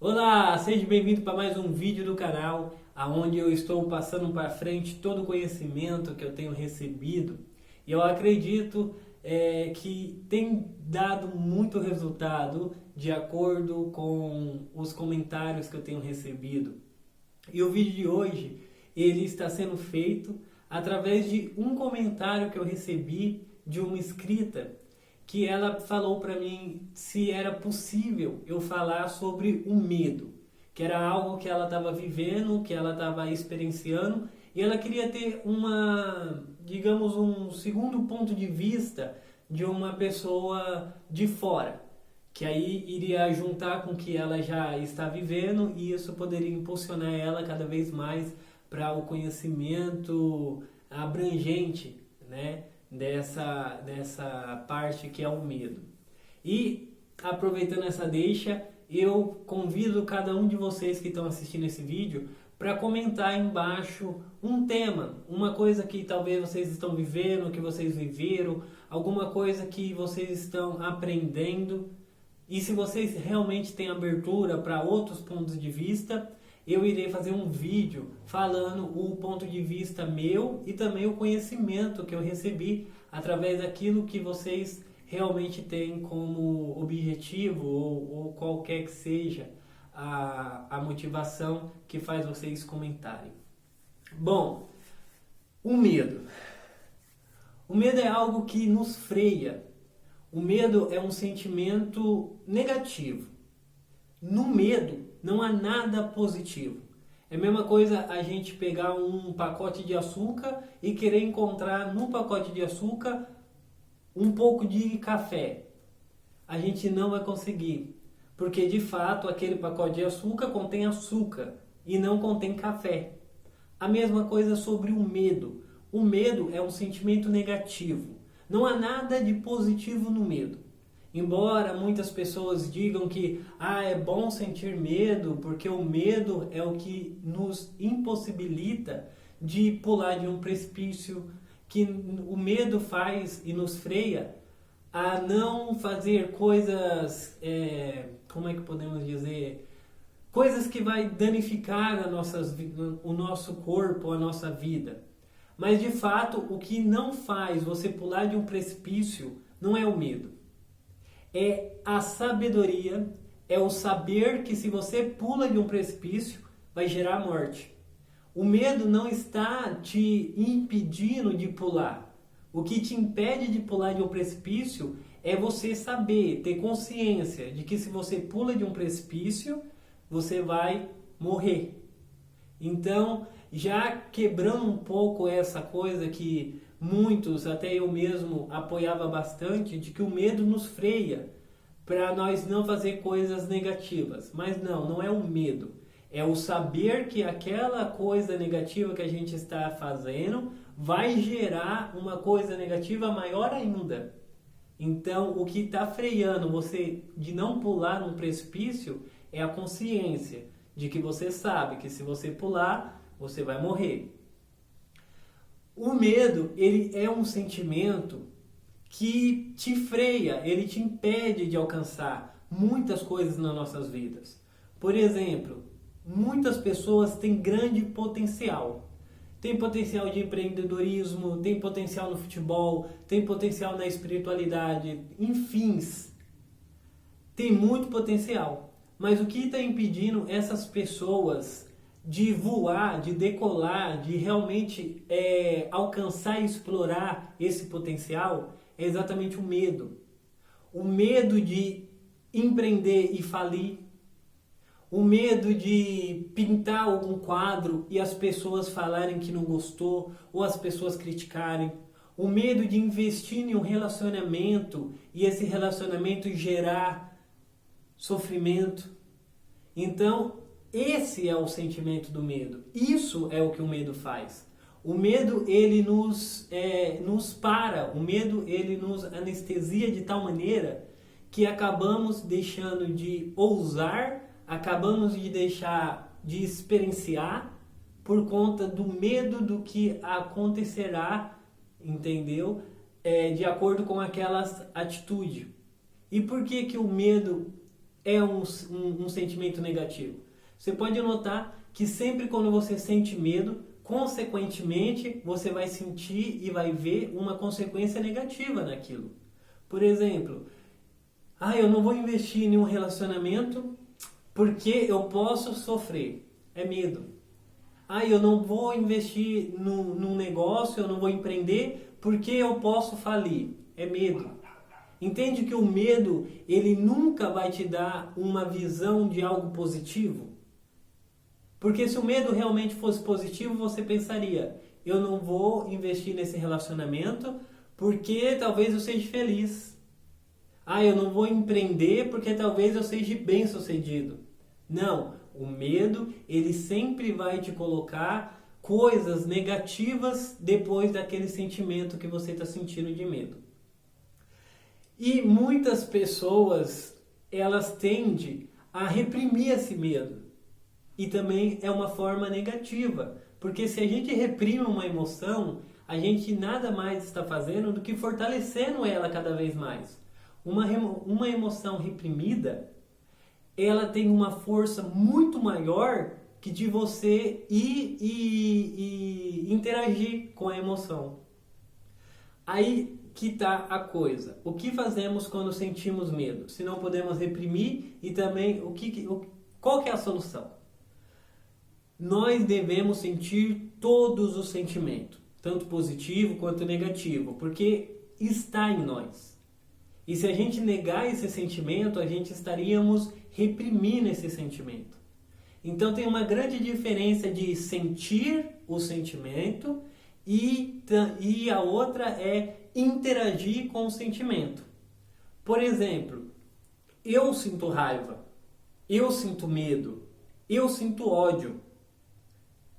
Olá, seja bem-vindo para mais um vídeo do canal, onde eu estou passando para frente todo o conhecimento que eu tenho recebido. E eu acredito que tem dado muito resultado de acordo com os comentários que eu tenho recebido. E o vídeo de hoje, ele está sendo feito através de um comentário que eu recebi de uma inscrita, que ela falou para mim se era possível eu falar sobre o medo, que era algo que ela estava vivendo, que ela estava experienciando, e ela queria ter digamos, um segundo ponto de vista de uma pessoa de fora, que aí iria juntar com o que ela já está vivendo e isso poderia impulsionar ela cada vez mais para o conhecimento abrangente, né, dessa parte que é o medo. E aproveitando essa deixa, eu convido cada um de vocês que estão assistindo esse vídeo para comentar aí embaixo um tema, uma coisa que talvez vocês estão vivendo, que vocês viveram, alguma coisa que vocês estão aprendendo. E se vocês realmente têm abertura para outros pontos de vista, eu irei fazer um vídeo falando o ponto de vista meu e também o conhecimento que eu recebi através daquilo que vocês realmente têm como objetivo ou qualquer que seja a motivação que faz vocês comentarem. Bom, o medo. O medo é algo que nos freia. O medo é um sentimento negativo. No medo não há nada positivo. É a mesma coisa a gente pegar um pacote de açúcar e querer encontrar no pacote de açúcar um pouco de café. A gente não vai conseguir, porque de fato aquele pacote de açúcar contém açúcar e não contém café. A mesma coisa sobre o medo. O medo é um sentimento negativo. Não há nada de positivo no medo. Embora muitas pessoas digam que é bom sentir medo, porque o medo é o que nos impossibilita de pular de um precipício, que o medo faz e nos freia a não fazer coisas, como é que podemos dizer, coisas que vai danificar o nosso corpo, a nossa vida. Mas de fato, o que não faz você pular de um precipício não é o medo. É a sabedoria, é o saber que se você pula de um precipício, vai gerar morte. O medo não está te impedindo de pular. O que te impede de pular de um precipício é você saber, ter consciência de que se você pula de um precipício, você vai morrer. Então, já quebrando um pouco essa coisa que muitos, até eu mesmo, apoiava bastante, de que o medo nos freia para nós não fazer coisas negativas. Mas não é o medo. É o saber que aquela coisa negativa que a gente está fazendo vai gerar uma coisa negativa maior ainda. Então, o que está freando você de não pular num precipício é a consciência de que você sabe que se você pular, você vai morrer. O medo, ele é um sentimento que te freia, ele te impede de alcançar muitas coisas nas nossas vidas. Por exemplo, muitas pessoas têm grande potencial. Tem potencial de empreendedorismo, tem potencial no futebol, tem potencial na espiritualidade, enfim, tem muito potencial. Mas o que está impedindo essas pessoas de voar, de decolar, de realmente alcançar e explorar esse potencial é exatamente o medo. O medo de empreender e falir. O medo de pintar algum quadro e as pessoas falarem que não gostou ou as pessoas criticarem. O medo de investir em um relacionamento e esse relacionamento gerar sofrimento. Então, esse é o sentimento do medo. Isso é o que o medo faz. O medo, ele nos para. O medo, ele nos anestesia de tal maneira que acabamos deixando de ousar, acabamos de deixar de experienciar por conta do medo do que acontecerá, entendeu? De acordo com aquelas atitudes. E por que o medo é um sentimento negativo? Você pode notar que sempre quando você sente medo, consequentemente, você vai sentir e vai ver uma consequência negativa naquilo. Por exemplo, eu não vou investir em um relacionamento porque eu posso sofrer. É medo. Eu não vou investir num negócio, eu não vou empreender porque eu posso falir. É medo. Entende que o medo, ele nunca vai te dar uma visão de algo positivo? Porque se o medo realmente fosse positivo, você pensaria, eu não vou investir nesse relacionamento porque talvez eu seja feliz. Eu não vou empreender porque talvez eu seja bem-sucedido. Não, o medo, ele sempre vai te colocar coisas negativas depois daquele sentimento que você está sentindo de medo. E muitas pessoas, elas tendem a reprimir esse medo. E também é uma forma negativa, porque se a gente reprime uma emoção, a gente nada mais está fazendo do que fortalecendo ela cada vez mais. Uma emoção reprimida, ela tem uma força muito maior que de você ir e interagir com a emoção. Aí que está a coisa. O que fazemos quando sentimos medo? Se não podemos reprimir e também qual que é a solução? Nós devemos sentir todos os sentimentos, tanto positivo quanto negativo, porque está em nós. E se a gente negar esse sentimento, a gente estaríamos reprimindo esse sentimento. Então tem uma grande diferença de sentir o sentimento e a outra é interagir com o sentimento. Por exemplo, eu sinto raiva, eu sinto medo, eu sinto ódio.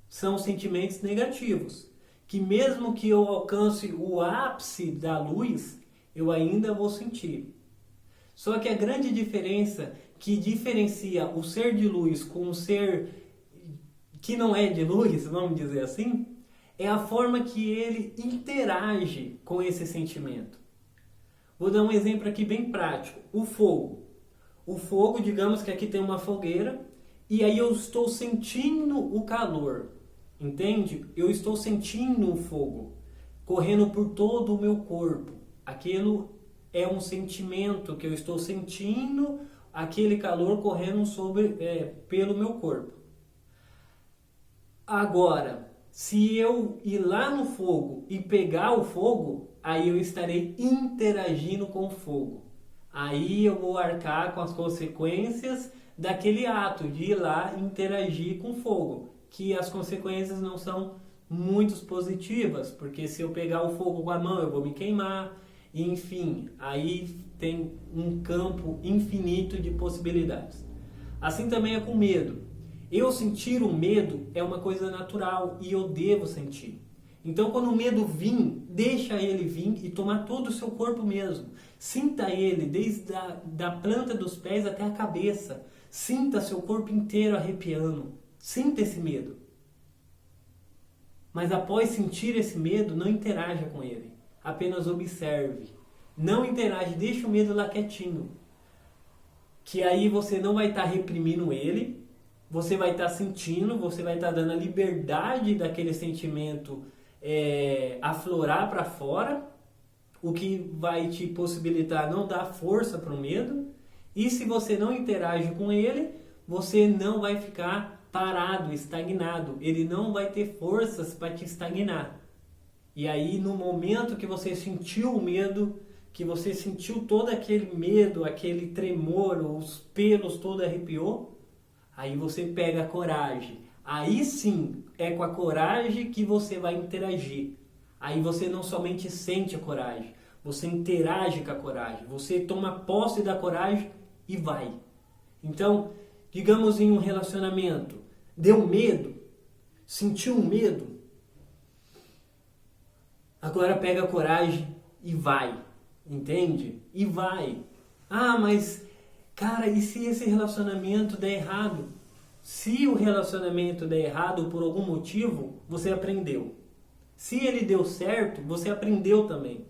São sentimentos negativos, que mesmo que eu alcance o ápice da luz, eu ainda vou sentir. Só que a grande diferença que diferencia o ser de luz com o ser que não é de luz, vamos dizer assim, é a forma que ele interage com esse sentimento. Vou dar um exemplo aqui bem prático. O fogo. O fogo, digamos que aqui tem uma fogueira e aí eu estou sentindo o calor. Entende? Eu estou sentindo o fogo correndo por todo o meu corpo. Aquilo é um sentimento que eu estou sentindo, aquele calor correndo pelo meu corpo. Agora, se eu ir lá no fogo e pegar o fogo, aí eu estarei interagindo com o fogo. Aí eu vou arcar com as consequências daquele ato de ir lá e interagir com o fogo. Que as consequências não são muito positivas, porque se eu pegar o fogo com a mão eu vou me queimar, enfim, aí tem um campo infinito de possibilidades. Assim também é com medo. Eu sentir o medo é uma coisa natural e eu devo sentir. Então quando o medo vir, deixa ele vir e tomar todo o seu corpo mesmo. Sinta ele desde da planta dos pés até a cabeça. Sinta seu corpo inteiro arrepiando. Sinta esse medo. Mas após sentir esse medo, não interaja com ele. Apenas observe. Não interage, deixa o medo lá quietinho. Que aí você não vai estar reprimindo ele. Você vai estar sentindo, você vai estar dando a liberdade daquele sentimento aflorar para fora. O que vai te possibilitar não dar força para o medo. E se você não interage com ele, você não vai ficar parado, estagnado. Ele não vai ter forças para te estagnar. E aí, no momento que você sentiu o medo, que você sentiu todo aquele medo, aquele tremor, os pelos todo arrepiou, aí você pega a coragem. Aí sim, é com a coragem que você vai interagir. Aí você não somente sente a coragem, você interage com a coragem. Você toma posse da coragem e vai. Então, digamos em um relacionamento, deu medo, sentiu um medo, agora pega a coragem e vai, entende? E vai. Mas, cara, e se esse relacionamento der errado? Se o relacionamento der errado por algum motivo, você aprendeu. Se ele deu certo, você aprendeu também.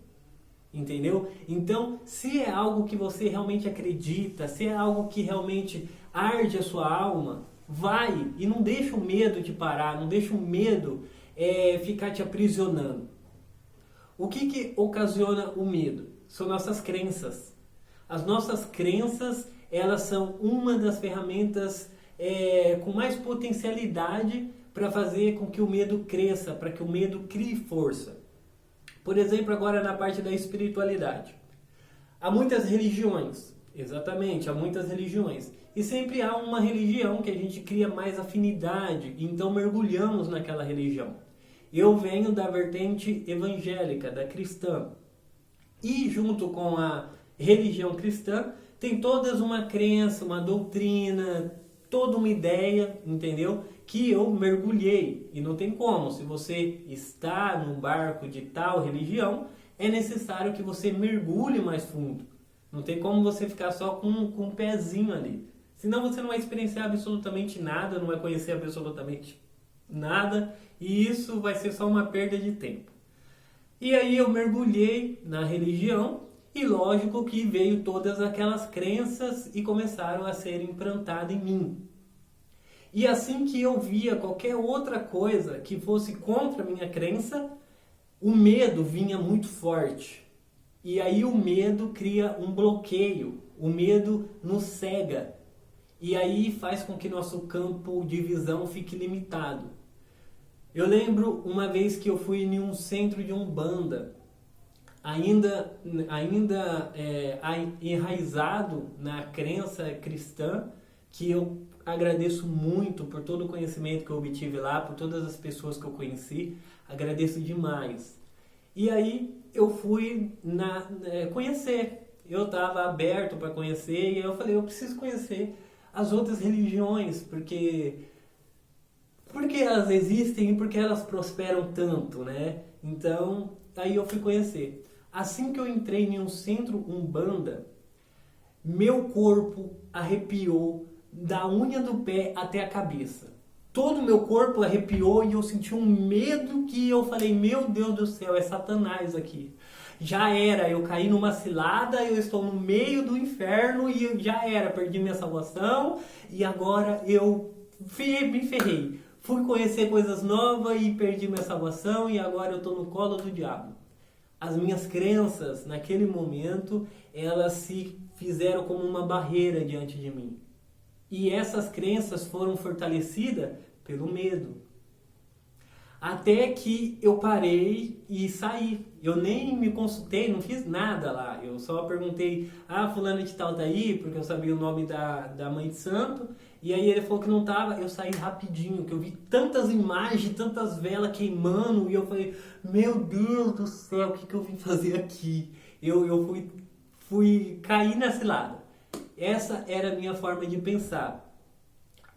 entendeu? Então, se é algo que você realmente acredita, se é algo que realmente arde a sua alma, vai e não deixa o medo te parar, não deixa o medo ficar te aprisionando. O que ocasiona o medo? São nossas crenças. As nossas crenças, elas são uma das ferramentas com mais potencialidade para fazer com que o medo cresça, para que o medo crie força. Por exemplo, agora na parte da espiritualidade. Há muitas religiões, exatamente, há muitas religiões. E sempre há uma religião que a gente cria mais afinidade, e então mergulhamos naquela religião. Eu venho da vertente evangélica, da cristã. E junto com a religião cristã, tem todas uma crença, uma doutrina, toda uma ideia, entendeu? Que eu mergulhei. E não tem como, se você está num barco de tal religião, é necessário que você mergulhe mais fundo. Não tem como você ficar só com um pezinho ali. Senão você não vai experienciar absolutamente nada, não vai conhecer absolutamente nada, e isso vai ser só uma perda de tempo. E aí eu mergulhei na religião, e lógico que veio todas aquelas crenças e começaram a ser implantadas em mim. E assim que eu via qualquer outra coisa que fosse contra a minha crença, o medo vinha muito forte. E aí o medo cria um bloqueio, o medo nos cega. E aí faz com que nosso campo de visão fique limitado. Eu lembro uma vez que eu fui em um centro de Umbanda, ainda enraizado na crença cristã, que eu agradeço muito por todo o conhecimento que eu obtive lá, por todas as pessoas que eu conheci, agradeço demais. E aí eu fui conhecer, eu estava aberto para conhecer, e aí eu falei, eu preciso conhecer as outras religiões, porque elas existem e porque elas prosperam tanto, né? Então, aí eu fui conhecer. Assim que eu entrei em um centro Umbanda, meu corpo arrepiou da unha do pé até a cabeça. Todo o meu corpo arrepiou e eu senti um medo que eu falei, meu Deus do céu, é Satanás aqui. Já era, eu caí numa cilada, eu estou no meio do inferno e já era, perdi minha salvação e agora eu me ferrei. Fui conhecer coisas novas e perdi minha salvação e agora eu estou no colo do diabo. As minhas crenças, naquele momento, elas se fizeram como uma barreira diante de mim. E essas crenças foram fortalecidas pelo medo. Até que eu parei e saí. Eu nem me consultei, não fiz nada lá. Eu só perguntei, fulano de tal tá aí, porque eu sabia o nome da mãe de santo. E aí ele falou que não tava, eu saí rapidinho, que eu vi tantas imagens, tantas velas queimando. E eu falei, meu Deus do céu, o que eu vim fazer aqui? Eu fui cair na cilada. Essa era a minha forma de pensar.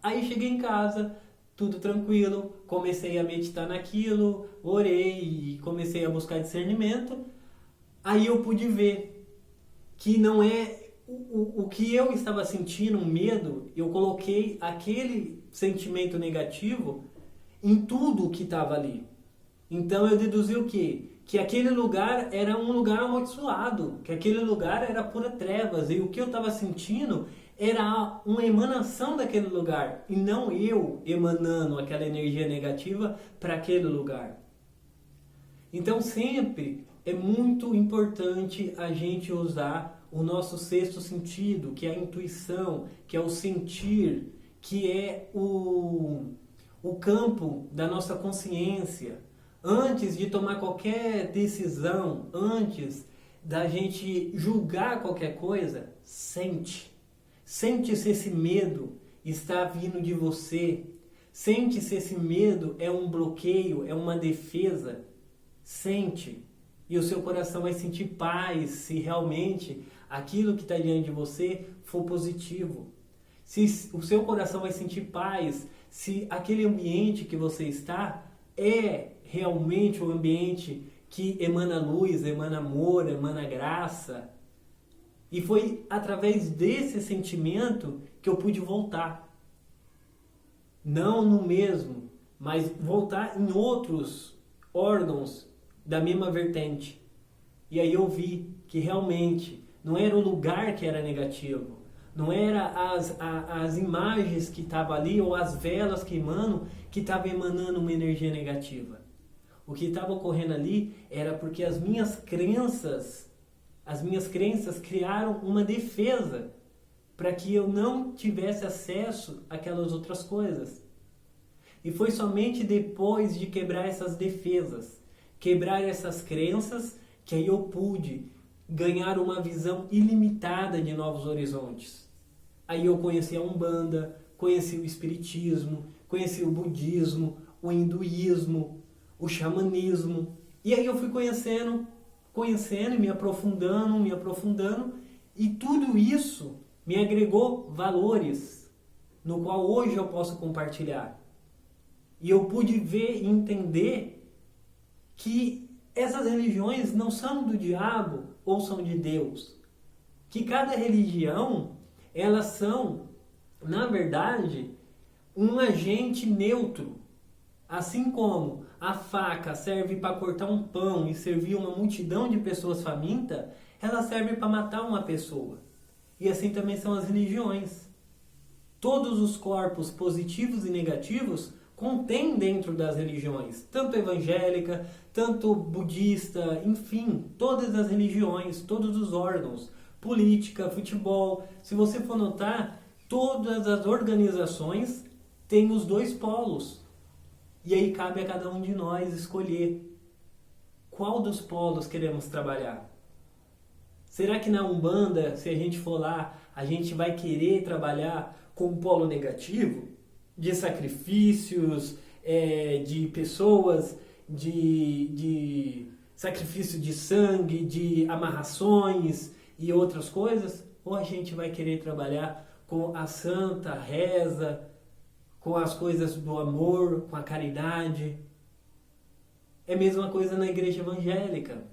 Aí cheguei em casa, tudo tranquilo, comecei a meditar naquilo, orei e comecei a buscar discernimento. Aí eu pude ver que não é o que eu estava sentindo, um medo, eu coloquei aquele sentimento negativo em tudo que estava ali. Então eu deduzi o quê? Que aquele lugar era um lugar amaldiçoado, que aquele lugar era pura trevas, e o que eu estava sentindo era uma emanação daquele lugar, e não eu emanando aquela energia negativa para aquele lugar. Então sempre é muito importante a gente usar o nosso sexto sentido, que é a intuição, que é o sentir, que é o campo da nossa consciência. Antes de tomar qualquer decisão, antes da gente julgar qualquer coisa, sente. Sente se esse medo está vindo de você. Sente se esse medo é um bloqueio, é uma defesa. Sente. E o seu coração vai sentir paz se realmente aquilo que está diante de você for positivo. Se o seu coração vai sentir paz se aquele ambiente que você está é realmente um ambiente que emana luz, emana amor, emana graça. E foi através desse sentimento que eu pude voltar. Não no mesmo, mas voltar em outros órgãos da mesma vertente. E aí eu vi que realmente não era o lugar que era negativo, não era as imagens que estavam ali ou as velas queimando que estavam emanando uma energia negativa. O que estava ocorrendo ali era porque as minhas crenças criaram uma defesa para que eu não tivesse acesso àquelas outras coisas. E foi somente depois de quebrar essas defesas, quebrar essas crenças, que aí eu pude ganhar uma visão ilimitada de novos horizontes. Aí eu conheci a Umbanda, conheci o Espiritismo, conheci o Budismo, o Hinduísmo, o Xamanismo. E aí eu fui conhecendo e me aprofundando, e tudo isso me agregou valores, no qual hoje eu posso compartilhar. E eu pude ver e entender que essas religiões não são do diabo ou são de Deus. Que cada religião, elas são, na verdade, um agente neutro. Assim como a faca serve para cortar um pão e servir uma multidão de pessoas famintas, ela serve para matar uma pessoa. E assim também são as religiões. Todos os corpos positivos e negativos contém dentro das religiões, tanto evangélica, tanto budista, enfim, todas as religiões, todos os órgãos, política, futebol. Se você for notar, todas as organizações têm os dois polos. E aí cabe a cada um de nós escolher qual dos polos queremos trabalhar. Será que na Umbanda, se a gente for lá, a gente vai querer trabalhar com o polo negativo? De sacrifícios, de pessoas, de sacrifício de sangue, de amarrações e outras coisas? Ou a gente vai querer trabalhar com a santa reza, com as coisas do amor, com a caridade? É a mesma coisa na igreja evangélica.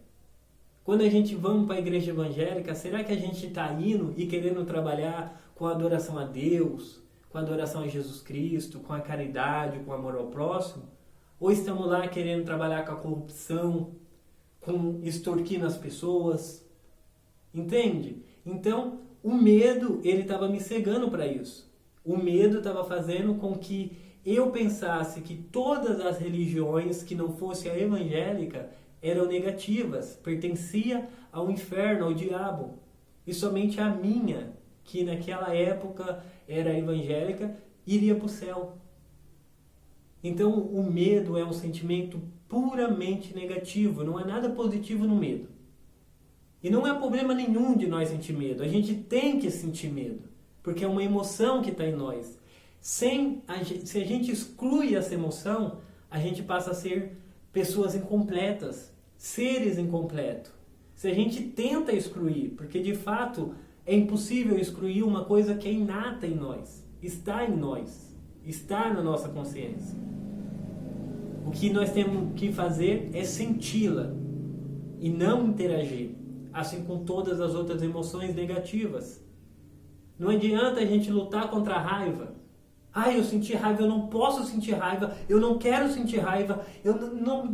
Quando a gente vamos para a igreja evangélica, será que a gente está indo e querendo trabalhar com a adoração a Deus, com a adoração a Jesus Cristo, com a caridade, com o amor ao próximo? Ou estamos lá querendo trabalhar com a corrupção, com extorquindo as pessoas? Entende? Então, o medo, ele estava me cegando para isso. O medo estava fazendo com que eu pensasse que todas as religiões que não fosse a evangélica eram negativas, pertencia ao inferno, ao diabo. E somente a minha, que naquela época era evangélica, iria para o céu. Então o medo é um sentimento puramente negativo, não há nada positivo no medo. E não é problema nenhum de nós sentir medo, a gente tem que sentir medo, porque é uma emoção que está em nós. Se a gente exclui essa emoção, a gente passa a ser pessoas incompletas, seres incompletos. Se a gente tenta excluir, porque de fato é impossível excluir uma coisa que é inata em nós, está em nós, está na nossa consciência. O que nós temos que fazer é senti-la e não interagir, assim com todas as outras emoções negativas. Não adianta a gente lutar contra a raiva. Eu senti raiva, eu não posso sentir raiva, eu não quero sentir raiva,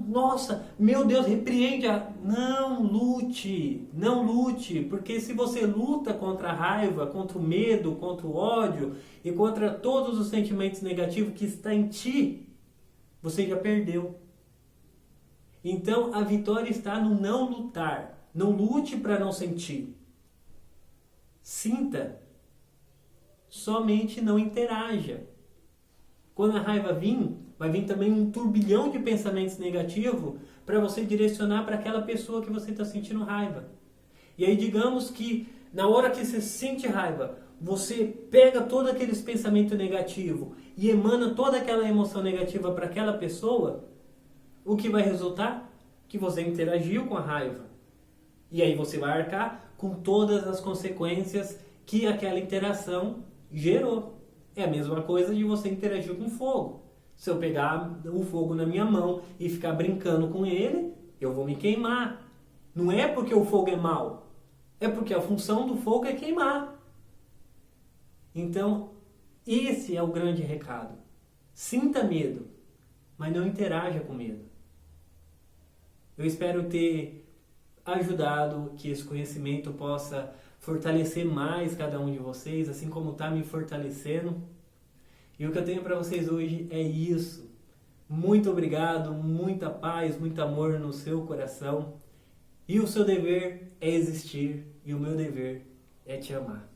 nossa, meu Deus, repreende Não lute, porque se você luta contra a raiva, contra o medo, contra o ódio e contra todos os sentimentos negativos que está em ti, você já perdeu. Então a vitória está no não lutar. Não lute para não sentir. Sinta. Somente não interaja. Quando a raiva vir, vai vir também um turbilhão de pensamentos negativos para você direcionar para aquela pessoa que você está sentindo raiva. E aí digamos que na hora que você sente raiva, você pega todos aqueles pensamentos negativos e emana toda aquela emoção negativa para aquela pessoa, o que vai resultar? Que você interagiu com a raiva. E aí você vai arcar com todas as consequências que aquela interação gerou. É a mesma coisa de você interagir com fogo. Se eu pegar o fogo na minha mão e ficar brincando com ele, eu vou me queimar. Não é porque o fogo é mau, é porque a função do fogo é queimar. Então, esse é o grande recado. Sinta medo, mas não interaja com medo. Eu espero ter ajudado, que esse conhecimento possa fortalecer mais cada um de vocês, assim como está me fortalecendo. E o que eu tenho para vocês hoje é isso. Muito obrigado, muita paz, muito amor no seu coração. E o seu dever é existir, e o meu dever é te amar.